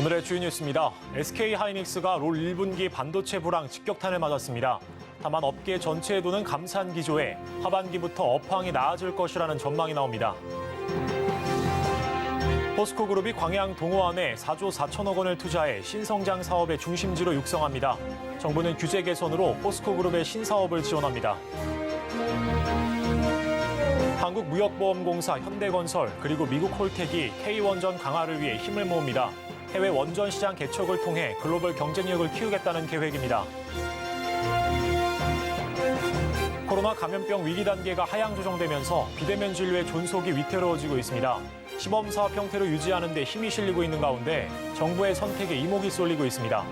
오늘의 주요 뉴스입니다. SK하이닉스가 올 1분기 반도체 불황 직격탄을 맞았습니다. 다만 업계 전체에도는 감산 기조에 하반기부터 업황이 나아질 것이라는 전망이 나옵니다. 포스코그룹이 광양 동호안에 4조 4천억 원을 투자해 신성장 사업의 중심지로 육성합니다. 정부는 규제 개선으로 포스코그룹의 신사업을 지원합니다. 한국무역보험공사, 현대건설, 그리고 미국 홀텍이 K원전 강화를 위해 힘을 모읍니다. 해외 원전 시장 개척을 통해 글로벌 경쟁력을 키우겠다는 계획입니다. 코로나 감염병 위기 단계가 하향 조정되면서 비대면 진료의 존속이 위태로워지고 있습니다. 시범사업 형태로 유지하는 데 힘이 실리고 있는 가운데 정부의 선택에 이목이 쏠리고 있습니다.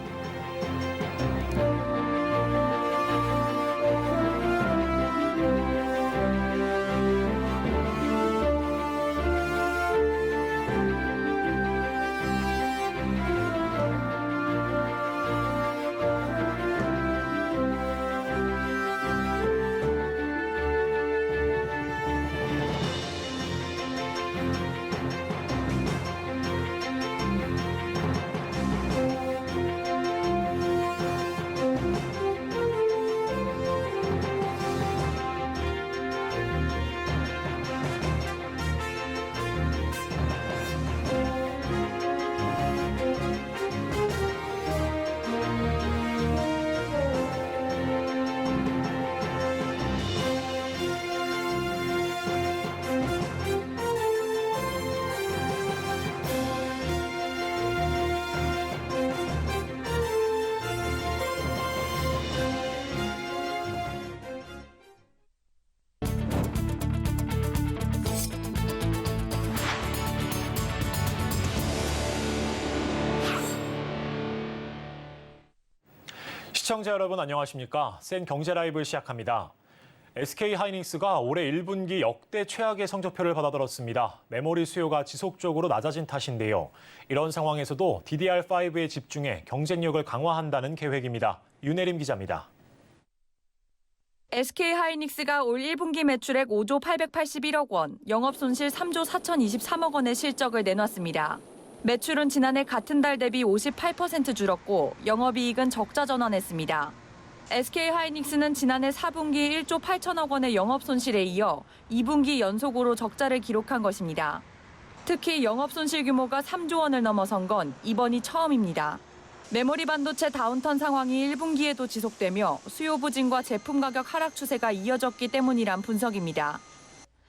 시청자 여러분 안녕하십니까? 센 경제 라이브 시작합니다. SK하이닉스가 올해 1분기 역대 최악의 성적표를 받아들었습니다. 메모리 수요가 지속적으로 낮아진 탓인데요. 이런 상황에서도 DDR5에 집중해 경쟁력을 강화한다는 계획입니다. 윤혜림 기자입니다. SK하이닉스가 올 1분기 매출액 5조 881억 원, 영업손실 3조 4,023억 원의 실적을 내놨습니다. 매출은 지난해 같은 달 대비 58% 줄었고 영업이익은 적자 전환했습니다. SK하이닉스는 지난해 4분기 1조 8천억 원의 영업손실에 이어 2분기 연속으로 적자를 기록한 것입니다. 특히 영업손실 규모가 3조 원을 넘어선 건 이번이 처음입니다. 메모리 반도체 다운턴 상황이 1분기에도 지속되며 수요 부진과 제품 가격 하락 추세가 이어졌기 때문이란 분석입니다.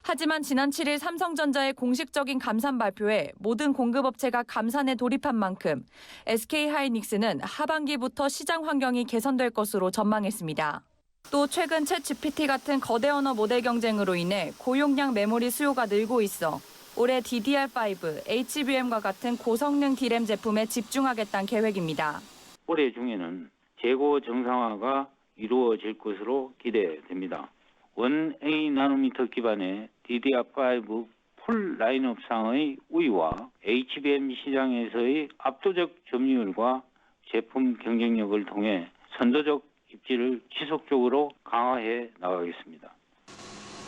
하지만 지난 7일 삼성전자의 공식적인 감산 발표에 모든 공급업체가 감산에 돌입한 만큼 SK하이닉스는 하반기부터 시장 환경이 개선될 것으로 전망했습니다. 또 최근 챗GPT 같은 거대 언어 모델 경쟁으로 인해 고용량 메모리 수요가 늘고 있어 올해 DDR5, HBM과 같은 고성능 D램 제품에 집중하겠다는 계획입니다. 올해 중에는 재고 정상화가 이루어질 것으로 기대됩니다. 1A 나노미터 기반의 DDR5 풀 라인업상의 우위와 HBM 시장에서의 압도적 점유율과 제품 경쟁력을 통해 선도적 입지를 지속적으로 강화해 나가겠습니다.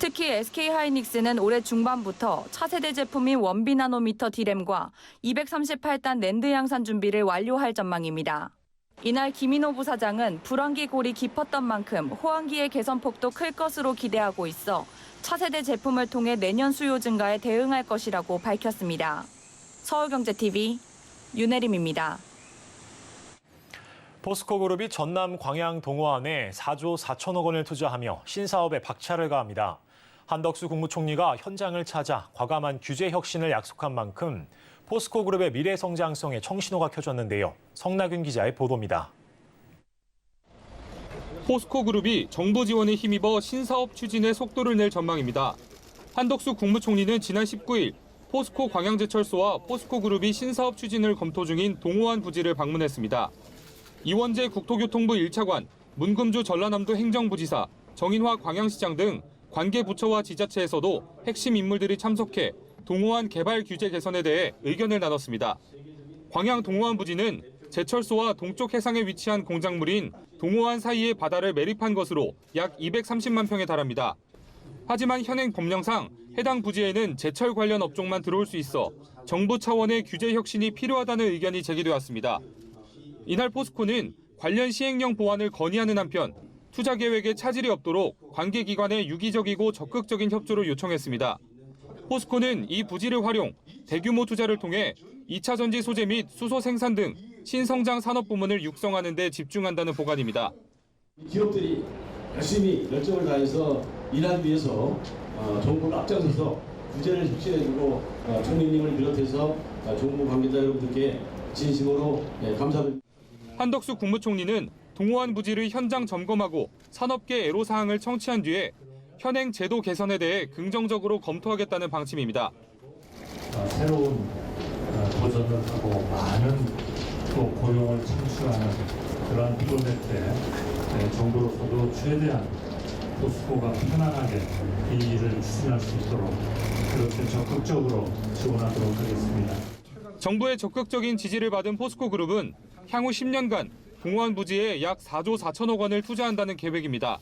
특히 SK하이닉스는 올해 중반부터 차세대 제품인 1B 나노미터 D램과 238단 낸드 양산 준비를 완료할 전망입니다. 이날 김인호 부사장은 불황기 골이 깊었던 만큼 호황기의 개선폭도 클 것으로 기대하고 있어 차세대 제품을 통해 내년 수요 증가에 대응할 것이라고 밝혔습니다. 서울경제TV 윤혜림입니다. 포스코그룹이 전남 광양 동호안에 4조 4천억 원을 투자하며 신사업에 박차를 가합니다. 한덕수 국무총리가 현장을 찾아 과감한 규제 혁신을 약속한 만큼 포스코그룹의 미래 성장성에 청신호가 켜졌는데요. 성나균 기자의 보도입니다. 포스코그룹이 정부 지원에 힘입어 신사업 추진에 속도를 낼 전망입니다. 한덕수 국무총리는 지난 19일 포스코 광양제철소와 포스코그룹이 신사업 추진을 검토 중인 동호안 부지를 방문했습니다. 이원재 국토교통부 1차관, 문금주 전라남도 행정부지사, 정인화 광양시장 등 관계 부처와 지자체에서도 핵심 인물들이 참석해 동호안 개발 규제 개선에 대해 의견을 나눴습니다. 광양 동호안 부지는 제철소와 동쪽 해상에 위치한 공작물인 동호안 사이의 바다를 매립한 것으로 약 230만 평에 달합니다. 하지만 현행 법령상 해당 부지에는 제철 관련 업종만 들어올 수 있어 정부 차원의 규제 혁신이 필요하다는 의견이 제기되었습니다. 이날 포스코는 관련 시행령 보완을 건의하는 한편 투자 계획에 차질이 없도록 관계기관의 유기적이고 적극적인 협조를 요청했습니다. 포스코는 이 부지를 활용, 대규모 투자를 통해 2차 전지 소재 및 수소 생산 등 신성장 산업 부문을 육성하는 데 집중한다는 보관입니다. 기업들이 열심히 열정을 다해서 일하기 위해서 정부를 앞장서서 규제를 혁신해주고 총리님을 비롯해서 정부 관계자 여러분들께 진심으로 감사드립니다. 한덕수 국무총리는 동호안 부지를 현장 점검하고 산업계 애로사항을 청취한 뒤에 현행 제도 개선에 대해 긍정적으로 검토하겠다는 방침입니다. 새로운 도전을 하고 많은 또 고용을 창출하는 그런 프로젝트에 정부로서도 최대한 포스코가 편안하게 이 일을 추진할 수 있도록 그렇게 적극적으로 지원하도록 하겠습니다. 정부의 적극적인 지지를 받은 포스코 그룹은 향후 10년간 동호안 부지에 약 4조 4천억 원을 투자한다는 계획입니다.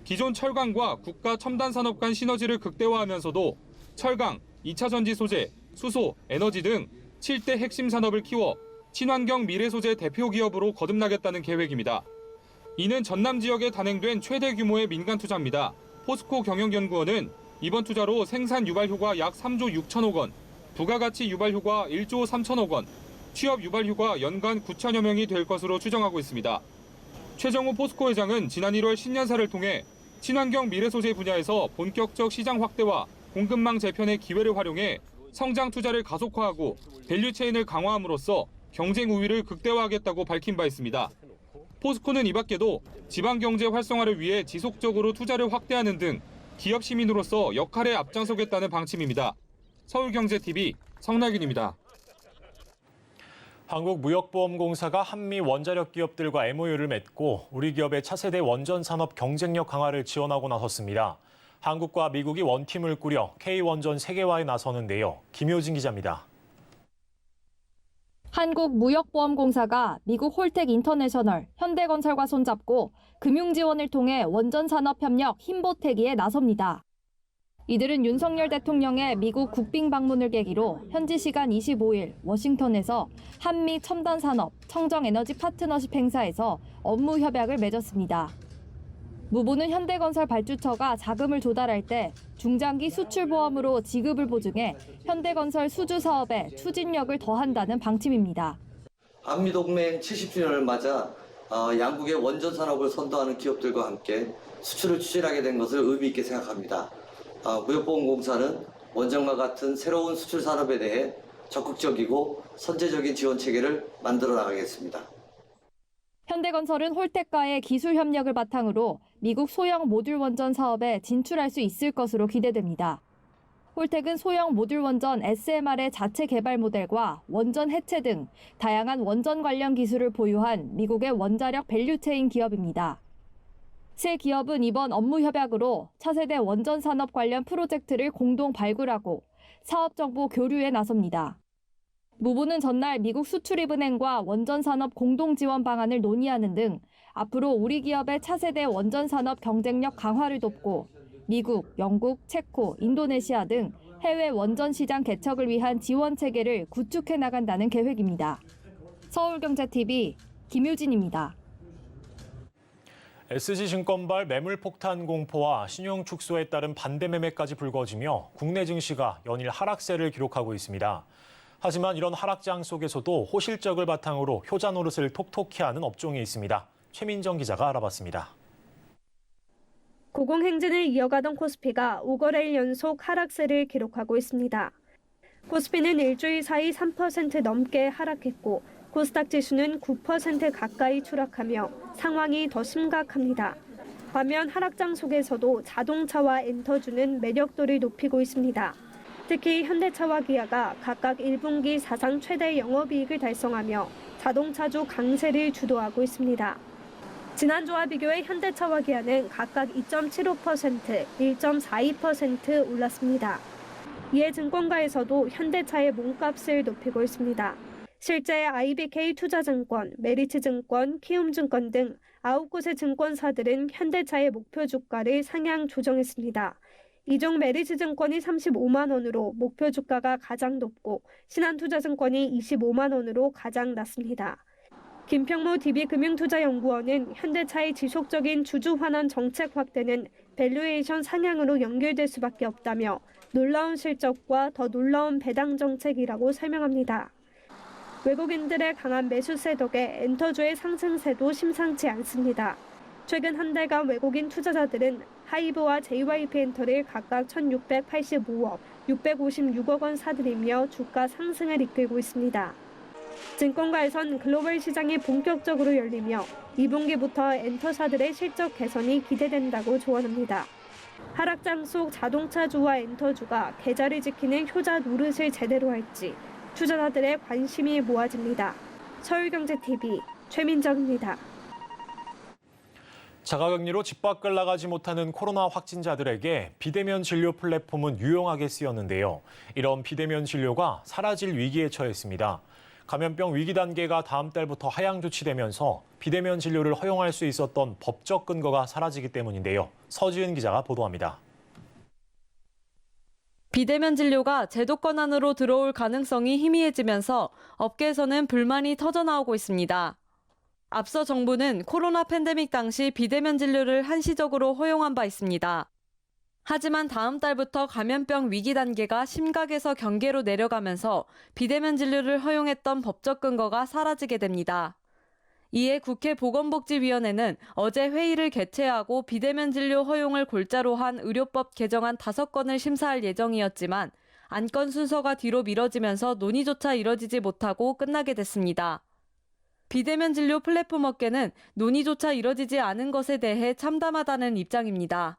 기존 철강과 국가 첨단 산업 간 시너지를 극대화하면서도 철강, 2차 전지 소재, 수소, 에너지 등 7대 핵심 산업을 키워 친환경 미래 소재 대표 기업으로 거듭나겠다는 계획입니다. 이는 전남 지역에 단행된 최대 규모의 민간 투자입니다. 포스코 경영연구원은 이번 투자로 생산 유발 효과 약 3조 6천억 원, 부가가치 유발 효과 1조 3천억 원, 취업 유발 효과 연간 9천여 명이 될 것으로 추정하고 있습니다. 최정우 포스코 회장은 지난 1월 신년사를 통해 친환경 미래 소재 분야에서 본격적 시장 확대와 공급망 재편의 기회를 활용해 성장 투자를 가속화하고 밸류체인을 강화함으로써 경쟁 우위를 극대화하겠다고 밝힌 바 있습니다. 포스코는 이 밖에도 지방 경제 활성화를 위해 지속적으로 투자를 확대하는 등 기업 시민으로서 역할에 앞장서겠다는 방침입니다. 서울경제TV 성낙윤입니다. 한국무역보험공사가 한미 원자력 기업들과 MOU를 맺고 우리 기업의 차세대 원전 산업 경쟁력 강화를 지원하고 나섰습니다. 한국과 미국이 원팀을 꾸려 K원전 세계화에 나서는데요. 김효진 기자입니다. 한국무역보험공사가 미국 홀텍 인터내셔널, 현대건설과 손잡고 금융 지원을 통해 원전 산업 협력 힘보태기에 나섭니다. 이들은 윤석열 대통령의 미국 국빈 방문을 계기로 현지 시간 25일 워싱턴에서 한미 첨단 산업 청정 에너지 파트너십 행사에서 업무 협약을 맺었습니다. 무보는 현대건설 발주처가 자금을 조달할 때 중장기 수출보험으로 지급을 보증해 현대건설 수주 사업에 추진력을 더한다는 방침입니다. 한미동맹 70주년을 맞아 양국의 원전 산업을 선도하는 기업들과 함께 수출을 추진하게 된 것을 의미 있게 생각합니다. 무역보험공사는 원전과 같은 새로운 수출 산업에 대해 적극적이고 선제적인 지원 체계를 만들어 나가겠습니다. 현대건설은 홀텍과의 기술 협력을 바탕으로 미국 소형 모듈 원전 사업에 진출할 수 있을 것으로 기대됩니다. 홀텍은 소형 모듈 원전 SMR의 자체 개발 모델과 원전 해체 등 다양한 원전 관련 기술을 보유한 미국의 원자력 밸류체인 기업입니다. 세 기업은 이번 업무 협약으로 차세대 원전 산업 관련 프로젝트를 공동 발굴하고 사업 정보 교류에 나섭니다. 무보는 전날 미국 수출입은행과 원전 산업 공동 지원 방안을 논의하는 등 앞으로 우리 기업의 차세대 원전 산업 경쟁력 강화를 돕고 미국, 영국, 체코, 인도네시아 등 해외 원전 시장 개척을 위한 지원 체계를 구축해 나간다는 계획입니다. 서울경제TV 김유진입니다. SG증권발 매물폭탄 공포와 신용 축소에 따른 반대 매매까지 불거지며 국내 증시가 연일 하락세를 기록하고 있습니다. 하지만 이런 하락장 속에서도 호실적을 바탕으로 효자 노릇을 톡톡히 하는 업종이 있습니다. 최민정 기자가 알아봤습니다. 고공행진을 이어가던 코스피가 5거래일 연속 하락세를 기록하고 있습니다. 코스피는 일주일 사이 3% 넘게 하락했고 코스닥 지수는 9% 가까이 추락하며 상황이 더 심각합니다. 반면 하락장 속에서도 자동차와 엔터주는 매력도를 높이고 있습니다. 특히 현대차와 기아가 각각 1분기 사상 최대 영업이익을 달성하며 자동차주 강세를 주도하고 있습니다. 지난주와 비교해 현대차와 기아는 각각 2.75%, 1.42% 올랐습니다. 이에 증권가에서도 현대차의 몸값을 높이고 있습니다. 실제 IBK 투자증권, 메리츠증권, 키움증권 등 9곳의 증권사들은 현대차의 목표 주가를 상향 조정했습니다. 이 중 메리츠증권이 35만 원으로 목표 주가가 가장 높고 신한투자증권이 25만 원으로 가장 낮습니다. 김평모 DB금융투자연구원은 현대차의 지속적인 주주 환원 정책 확대는 밸류에이션 상향으로 연결될 수밖에 없다며 놀라운 실적과 더 놀라운 배당 정책이라고 설명합니다. 외국인들의 강한 매수세 덕에 엔터주의 상승세도 심상치 않습니다. 최근 한 달간 외국인 투자자들은 하이브와 JYP엔터를 각각 1,685억, 656억 원 사들이며 주가 상승을 이끌고 있습니다. 증권가에선 글로벌 시장이 본격적으로 열리며 2분기부터 엔터사들의 실적 개선이 기대된다고 조언합니다. 하락장 속 자동차주와 엔터주가 계좌를 지키는 효자 노릇을 제대로 할지 투자자들의 관심이 모아집니다. 서울경제TV 최민정입니다. 자가격리로 집 밖을 나가지 못하는 코로나 확진자들에게 비대면 진료 플랫폼은 유용하게 쓰였는데요. 이런 비대면 진료가 사라질 위기에 처했습니다. 감염병 위기 단계가 다음 달부터 하향 조치되면서 비대면 진료를 허용할 수 있었던 법적 근거가 사라지기 때문인데요. 서지은 기자가 보도합니다. 비대면 진료가 제도권 안으로 들어올 가능성이 희미해지면서 업계에서는 불만이 터져나오고 있습니다. 앞서 정부는 코로나 팬데믹 당시 비대면 진료를 한시적으로 허용한 바 있습니다. 하지만 다음 달부터 감염병 위기 단계가 심각에서 경계로 내려가면서 비대면 진료를 허용했던 법적 근거가 사라지게 됩니다. 이에 국회 보건복지위원회는 어제 회의를 개최하고 비대면 진료 허용을 골자로 한 의료법 개정안 5건을 심사할 예정이었지만 안건 순서가 뒤로 미뤄지면서 논의조차 이뤄지지 못하고 끝나게 됐습니다. 비대면 진료 플랫폼 업계는 논의조차 이뤄지지 않은 것에 대해 참담하다는 입장입니다.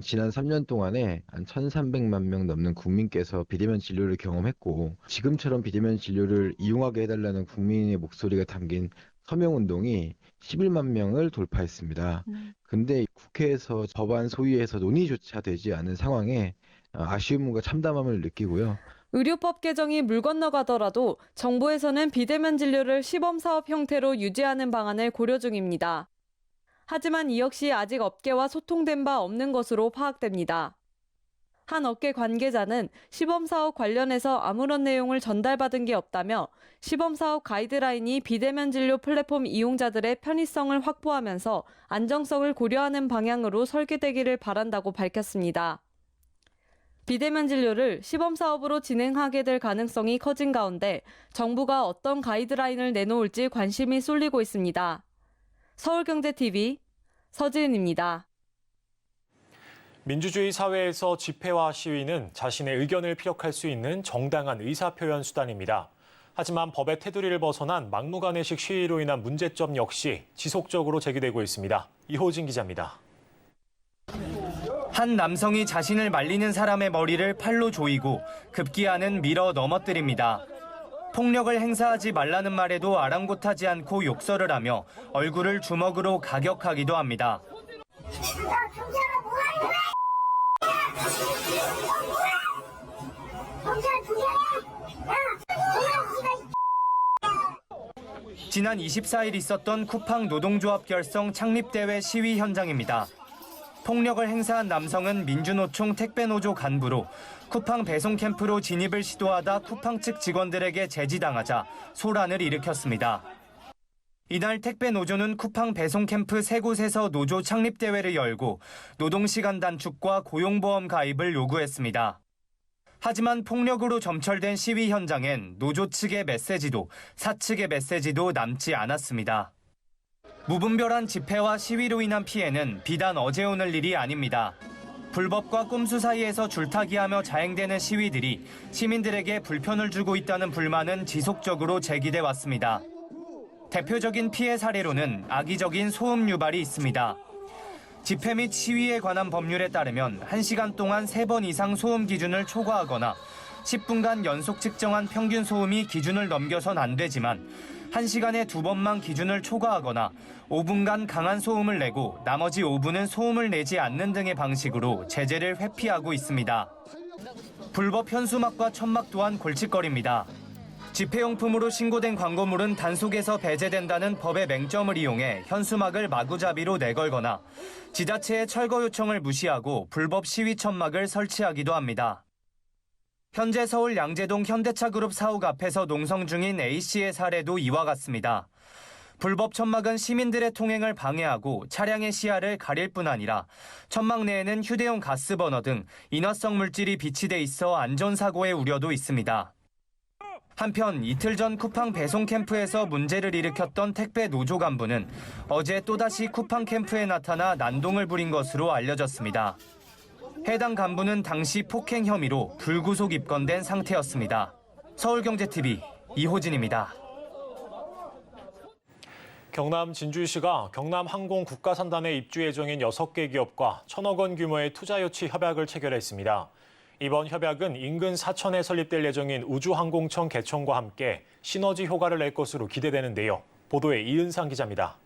지난 3년 동안에 한 1,300만 명 넘는 국민께서 비대면 진료를 경험했고 지금처럼 비대면 진료를 이용하게 해달라는 국민의 목소리가 담긴 서명운동이 11만 명을 돌파했습니다. 근데 국회에서 법안 소위에서 논의조차 되지 않은 상황에 아쉬움과 참담함을 느끼고요. 의료법 개정이 물 건너가더라도 정부에서는 비대면 진료를 시범사업 형태로 유지하는 방안을 고려 중입니다. 하지만 이 역시 아직 업계와 소통된 바 없는 것으로 파악됩니다. 한 업계 관계자는 시범사업 관련해서 아무런 내용을 전달받은 게 없다며 시범사업 가이드라인이 비대면 진료 플랫폼 이용자들의 편의성을 확보하면서 안정성을 고려하는 방향으로 설계되기를 바란다고 밝혔습니다. 비대면 진료를 시범사업으로 진행하게 될 가능성이 커진 가운데 정부가 어떤 가이드라인을 내놓을지 관심이 쏠리고 있습니다. 서울경제TV 서지은입니다. 민주주의 사회에서 집회와 시위는 자신의 의견을 피력할 수 있는 정당한 의사표현 수단입니다. 하지만 법의 테두리를 벗어난 막무가내식 시위로 인한 문제점 역시 지속적으로 제기되고 있습니다. 이호진 기자입니다. 한 남성이 자신을 말리는 사람의 머리를 팔로 조이고 급기야는 밀어 넘어뜨립니다. 폭력을 행사하지 말라는 말에도 아랑곳하지 않고 욕설을 하며 얼굴을 주먹으로 가격하기도 합니다. 지난 24일 있었던 쿠팡 노동조합 결성 창립대회 시위 현장입니다. 폭력을 행사한 남성은 민주노총 택배노조 간부로 쿠팡 배송 캠프로 진입을 시도하다 쿠팡 측 직원들에게 제지당하자 소란을 일으켰습니다. 이날 택배노조는 쿠팡 배송 캠프 3곳에서 노조 창립대회를 열고 노동시간 단축과 고용보험 가입을 요구했습니다. 하지만 폭력으로 점철된 시위 현장엔 노조 측의 메시지도 사측의 메시지도 남지 않았습니다. 무분별한 집회와 시위로 인한 피해는 비단 어제 오늘 일이 아닙니다. 불법과 꼼수 사이에서 줄타기하며 자행되는 시위들이 시민들에게 불편을 주고 있다는 불만은 지속적으로 제기돼 왔습니다. 대표적인 피해 사례로는 악의적인 소음 유발이 있습니다. 집회 및 시위에 관한 법률에 따르면 1시간 동안 3번 이상 소음 기준을 초과하거나 10분간 연속 측정한 평균 소음이 기준을 넘겨선 안 되지만 1시간에 2번만 기준을 초과하거나 5분간 강한 소음을 내고 나머지 5분은 소음을 내지 않는 등의 방식으로 제재를 회피하고 있습니다. 불법 현수막과 천막 또한 골칫거리입니다. 집회용품으로 신고된 광고물은 단속에서 배제된다는 법의 맹점을 이용해 현수막을 마구잡이로 내걸거나 지자체의 철거 요청을 무시하고 불법 시위 천막을 설치하기도 합니다. 현재 서울 양재동 현대차그룹 사옥 앞에서 농성 중인 A씨의 사례도 이와 같습니다. 불법 천막은 시민들의 통행을 방해하고 차량의 시야를 가릴 뿐 아니라 천막 내에는 휴대용 가스버너 등 인화성 물질이 비치돼 있어 안전사고의 우려도 있습니다. 한편 이틀 전 쿠팡 배송 캠프에서 문제를 일으켰던 택배 노조 간부는 어제 또다시 쿠팡 캠프에 나타나 난동을 부린 것으로 알려졌습니다. 해당 간부는 당시 폭행 혐의로 불구속 입건된 상태였습니다. 서울경제TV 이호진입니다. 경남 진주시가 경남항공 국가산단에 입주 예정인 6개 기업과 1,000억 원 규모의 투자 유치 협약을 체결했습니다. 이번 협약은 인근 사천에 설립될 예정인 우주항공청 개청과 함께 시너지 효과를 낼 것으로 기대되는데요. 보도에 이은상 기자입니다.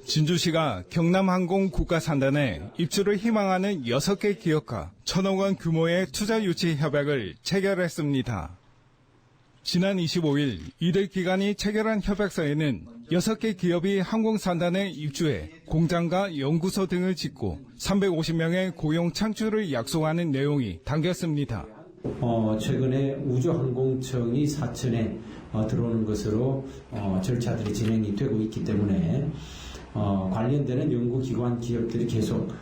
진주시가 경남항공 국가산단에 입주를 희망하는 6개 기업과 1,000억 원 규모의 투자 유치 협약을 체결했습니다. 지난 25일 이들 기관이 체결한 협약서에는 6개 기업이 항공산단에 입주해 공장과 연구소 등을 짓고 350명의 고용 창출을 약속하는 내용이 담겼습니다. 최근에 우주항공청이 사천에 들어오는 것으로 절차들이 진행이 되고 있기 때문에 관련되는 연구기관 기업들이 계속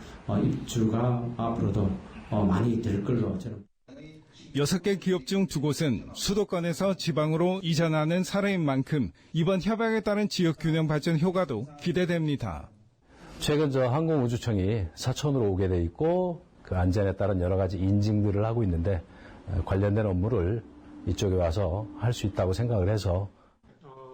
입주가 앞으로도 많이 될 걸로 저는. 6개 기업 중 2곳은 수도권에서 지방으로 이전하는 사례인 만큼 이번 협약에 따른 지역 균형 발전 효과도 기대됩니다. 최근 항공우주청이 사천으로 오게 돼 있고 그 안전에 따른 여러 가지 인증들을 하고 있는데 관련된 업무를 이쪽에 와서 할 수 있다고 생각을 해서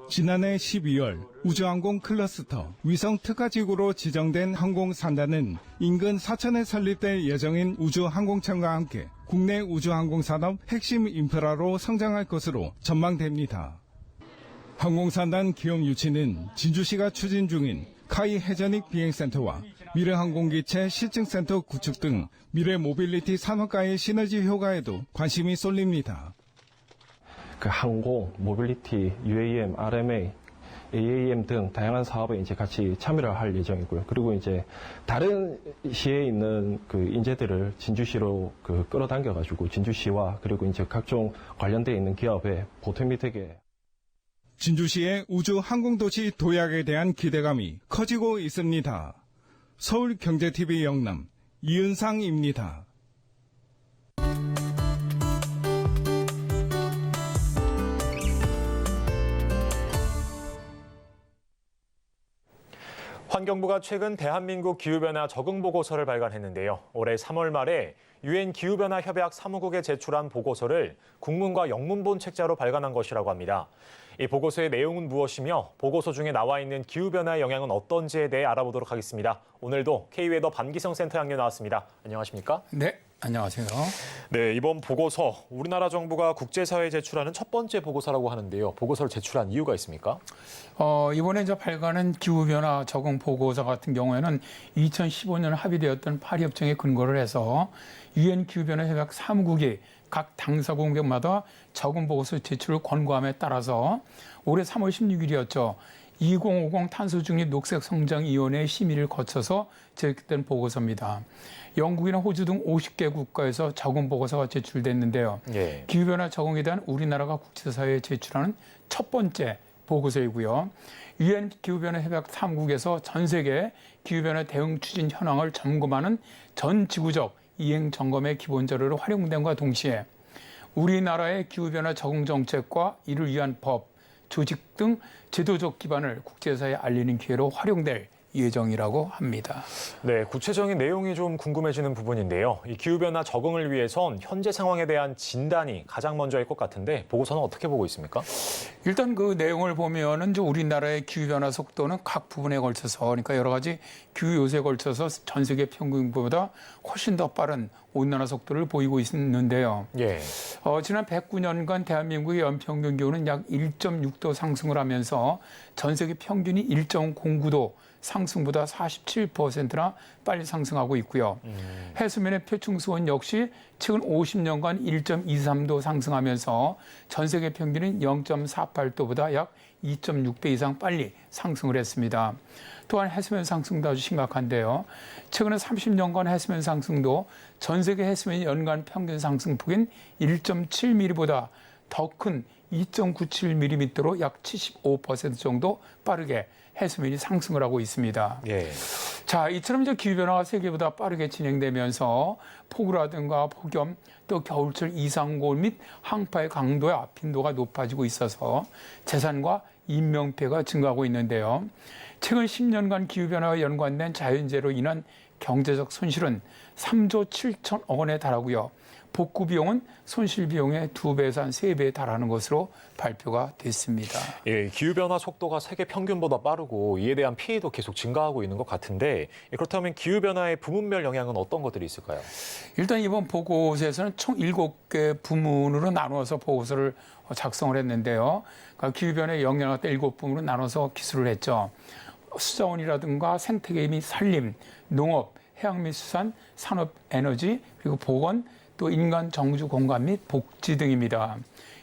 지난해 12월 우주항공 클러스터 위성 특화지구로 지정된 항공산단은 인근 사천에 설립될 예정인 우주항공청과 함께 국내 우주항공산업 핵심 인프라로 성장할 것으로 전망됩니다. 항공산단 기업 유치는 진주시가 추진 중인 카이 해전익 비행센터와 미래항공기체 실증센터 구축 등 미래 모빌리티 산업과의 시너지 효과에도 관심이 쏠립니다. 그 항공, 모빌리티, UAM, RMA, AAM 등 다양한 사업에 이제 같이 참여를 할 예정이고요. 그리고 이제 다른 시에 있는 그 인재들을 진주시로 끌어당겨가지고 진주시와 그리고 이제 각종 관련되어 있는 기업에 보탬이 되게. 진주시의 우주 항공도시 도약에 대한 기대감이 커지고 있습니다. 서울경제TV 영남 이은상입니다. 환경부가 최근 대한민국 기후변화 적응 보고서를 발간했는데요. 올해 3월 말에 유엔 기후변화 협약 사무국에 제출한 보고서를 국문과 영문본 책자로 발간한 것이라고 합니다. 이 보고서의 내용은 무엇이며 보고서 중에 나와 있는 기후변화의 영향은 어떤지에 대해 알아보도록 하겠습니다. 오늘도 K웨더 반기성 센터 양님 나왔습니다. 안녕하십니까? 네, 안녕하세요. 네, 이번 보고서 우리나라 정부가 국제사회에 제출하는 첫 번째 보고서라고 하는데요. 보고서를 제출한 이유가 있습니까? 이번에 발간한 기후변화 적응 보고서 같은 경우에는 2015년 합의되었던 파리협정에 근거를 해서 유엔 기후변화 협약 사무국이 각 당사국마다 적응 보고서 제출을 권고함에 따라서 올해 3월 16일이었죠. 2050 탄소중립 녹색성장위원회 심의를 거쳐서 제출된 보고서입니다. 영국이나 호주 등 50개 국가에서 적응 보고서가 제출됐는데요. 예. 기후변화 적응에 대한 우리나라가 국제사회에 제출하는 첫 번째 보고서이고요. 유엔 기후변화 협약 3국에서 전 세계 기후변화 대응 추진 현황을 점검하는 전 지구적 이행 점검의 기본 자료로 활용됨과 동시에 우리나라의 기후변화 적응 정책과 이를 위한 법, 조직 등 제도적 기반을 국제사회에 알리는 기회로 활용될 예정이라고 합니다. 네, 구체적인 내용이 좀 궁금해지는 부분인데요. 이 기후변화 적응을 위해선 현재 상황에 대한 진단이 가장 먼저일 것 같은데 보고서는 어떻게 보고 있습니까? 일단 그 내용을 보면은 우리나라의 기후변화 속도는 각 부분에 걸쳐서 그러니까 여러 가지 기후 요소에 걸쳐서 전 세계 평균보다 훨씬 더 빠른 온난화 속도를 보이고 있는데요. 예. 지난 109년간 대한민국의 연평균 기온은 약 1.6도 상승을 하면서 전 세계 평균이 1.09도 상승보다 47%나 빨리 상승하고 있고요. 해수면의 표층수온 역시 최근 50년간 1.23도 상승하면서 전 세계 평균은 0.48도보다 약 2.6배 이상 빨리 상승을 했습니다. 또한 해수면 상승도 아주 심각한데요. 최근 30년간 해수면 상승도 전 세계 해수면 연간 평균 상승폭인 1.7mm보다 더 큰 2.97mm로 약 75% 정도 빠르게 해수면이 상승을 하고 있습니다. 예. 자, 이처럼 이제 기후변화가 세계보다 빠르게 진행되면서 폭우라든가 폭염, 또 겨울철 이상고온 및 항파의 강도와 빈도가 높아지고 있어서 재산과 인명피해가 증가하고 있는데요. 최근 10년간 기후변화와 연관된 자연재해로 인한 경제적 손실은 3조 7천억 원에 달하고요. 복구 비용은 손실 비용의 2배에서 한 3배에 달하는 것으로 발표가 됐습니다. 예, 기후변화 속도가 세계 평균보다 빠르고 이에 대한 피해도 계속 증가하고 있는 것 같은데 그렇다면 기후변화의 부문별 영향은 어떤 것들이 있을까요? 일단 이번 보고서에서는 총 7개 부문으로 나누어서 보고서를 작성을 했는데요. 그러니까 기후변화의 영향을 7부문으로 나눠서 기술을 했죠. 수자원이라든가 생태계 및 산림, 농업, 해양 및 수산, 산업, 에너지, 그리고 보건, 또 인간 정주 공간 및 복지 등입니다.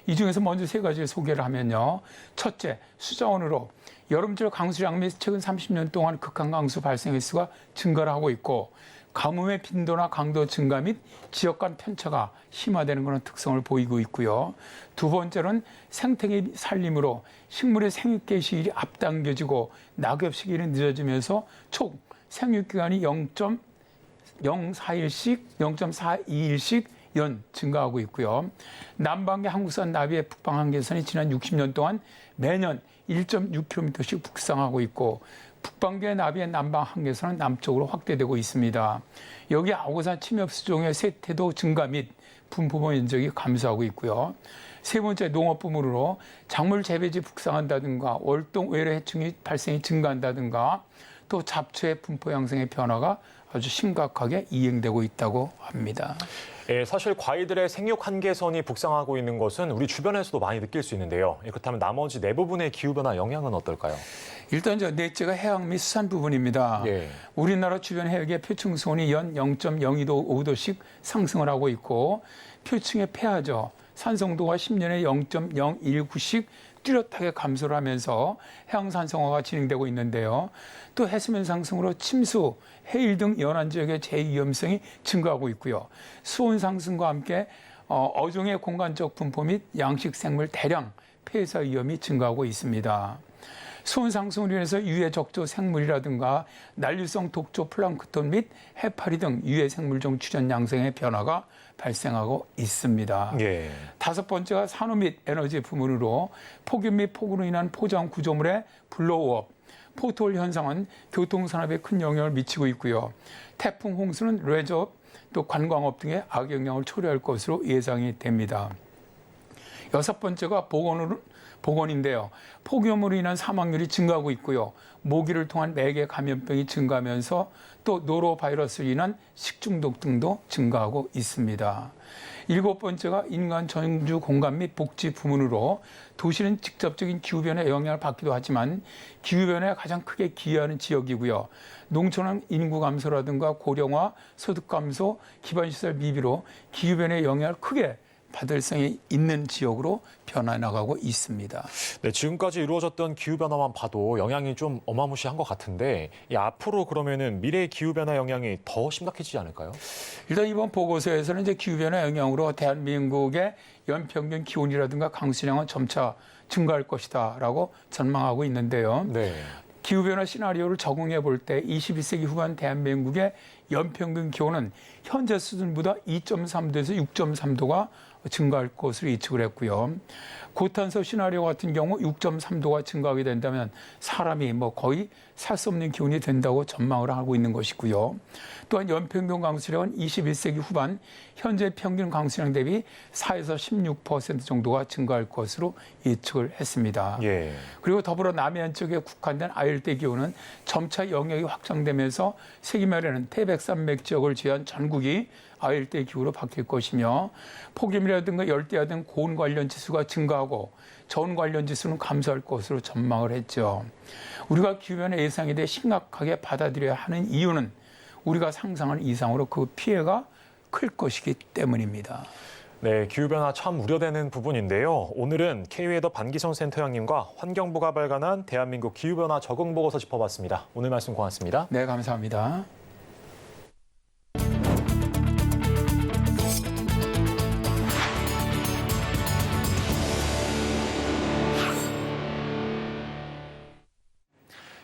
이 중에서 먼저 3가지를 소개를 하면요. 첫째, 수자원으로 여름철 강수량 및 최근 30년 동안 극한 강수 발생 횟수가 증가를 하고 있고 가뭄의 빈도나 강도 증가 및 지역 간 편차가 심화되는 그런 특성을 보이고 있고요. 두 번째는 생태계 산림으로 식물의 생육계 시일이 앞당겨지고 낙엽 시기는 늦어지면서 총 생육기간이 0.42일씩 연 증가하고 있고요. 남방계 한국산 나비의 북방 한계선이 지난 60년 동안 매년 1.6km씩 북상하고 있고 북방계 나비의 남방 한계선은 남쪽으로 확대되고 있습니다. 여기 아오산 침엽수종의 세태도 증가 및 분포 면적이 감소하고 있고요. 세 번째 농업 부문으로 작물 재배지 북상한다든가 월동 외래 해충이 발생이 증가한다든가 또 잡초의 분포 양상의 변화가 아주 심각하게 이행되고 있다고 합니다. 예, 사실 과일들의 생육 한계선이 북상하고 있는 것은 우리 주변에서도 많이 느낄 수 있는데요. 그렇다면 나머지 네 부분의 기후변화 영향은 어떨까요? 일단 넷째가 해양 및 수산 부분입니다. 예. 우리나라 주변 해역의 표층수온이 연 0.02도, 5도씩 상승을 하고 있고 표층의 폐하죠. 산성도가 10년에 0.019씩 뚜렷하게 감소를 하면서 해양산성화가 진행되고 있는데요. 또 해수면 상승으로 침수, 해일 등 연안 지역의 재위험성이 증가하고 있고요. 수온 상승과 함께 어종의 공간적 분포 및 양식 생물 대량 폐사 위험이 증가하고 있습니다. 수온 상승으로 인해서 유해 적조 생물이라든가 난류성 독조 플랑크톤 및 해파리 등 유해 생물종 출현 양상의 변화가 발생하고 있습니다. 예. 다섯 번째가 산업 및 에너지 부문으로 폭염 및 폭우로 인한 포장 구조물의 블로우업, 포트홀 현상은 교통산업에 큰 영향을 미치고 있고요. 태풍 홍수는 레저업, 또 관광업 등에 악영향을 초래할 것으로 예상이 됩니다. 여섯 번째가 보건인데요. 폭염으로 인한 사망률이 증가하고 있고요. 모기를 통한 매개 감염병이 증가하면서 또 노로바이러스로 인한 식중독 등도 증가하고 있습니다. 일곱 번째가 인간 전주 공간 및 복지 부문으로 도시는 직접적인 기후변화의 영향을 받기도 하지만 기후변화에 가장 크게 기여하는 지역이고요. 농촌은 인구 감소라든가 고령화, 소득 감소, 기반시설 미비로 기후변화의 영향을 크게 받을 수 있는 지역으로 변해 나가고 있습니다. 네, 지금까지 이루어졌던 기후변화만 봐도 영향이 좀 어마무시한 것 같은데 앞으로 그러면은 미래의 기후변화 영향이 더 심각해지지 않을까요? 일단 이번 보고서에서는 이제 기후변화 영향으로 대한민국의 연평균 기온이라든가 강수량은 점차 증가할 것이다라고 전망하고 있는데요. 네. 기후변화 시나리오를 적응해 볼 때 21세기 후반 대한민국의 연평균 기온은 현재 수준보다 2.3도에서 6.3도가 증가할 것으로 예측을 했고요. 고탄소 시나리오 같은 경우 6.3도가 증가하게 된다면 사람이 거의 살 수 없는 기온이 된다고 전망을 하고 있는 것이고요. 또한 연평균 강수량은 21세기 후반 현재 평균 강수량 대비 4에서 16% 정도가 증가할 것으로 예측을 했습니다. 예. 그리고 더불어 남해안 쪽에 국한된 아열대 기온은 점차 영역이 확장되면서 세기 말에는 태백산맥 지역을 제한 전국이 아열대 기후로 바뀔 것이며 폭염이라든가 열대야 등 고온 관련 지수가 증가하고 저온 관련 지수는 감소할 것으로 전망을 했죠. 우리가 기후변화 예상에 대해 심각하게 받아들여야 하는 이유는 우리가 상상한 이상으로 그 피해가 클 것이기 때문입니다. 네, 기후변화 참 우려되는 부분인데요. 오늘은 K웨더 반기성 센터장님과 환경부가 발간한 대한민국 기후변화 적응 보고서 짚어봤습니다. 오늘 말씀 고맙습니다. 네, 감사합니다.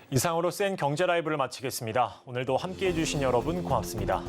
이상으로 센 경제 라이브를 마치겠습니다. 오늘도 함께해 주신 여러분 고맙습니다.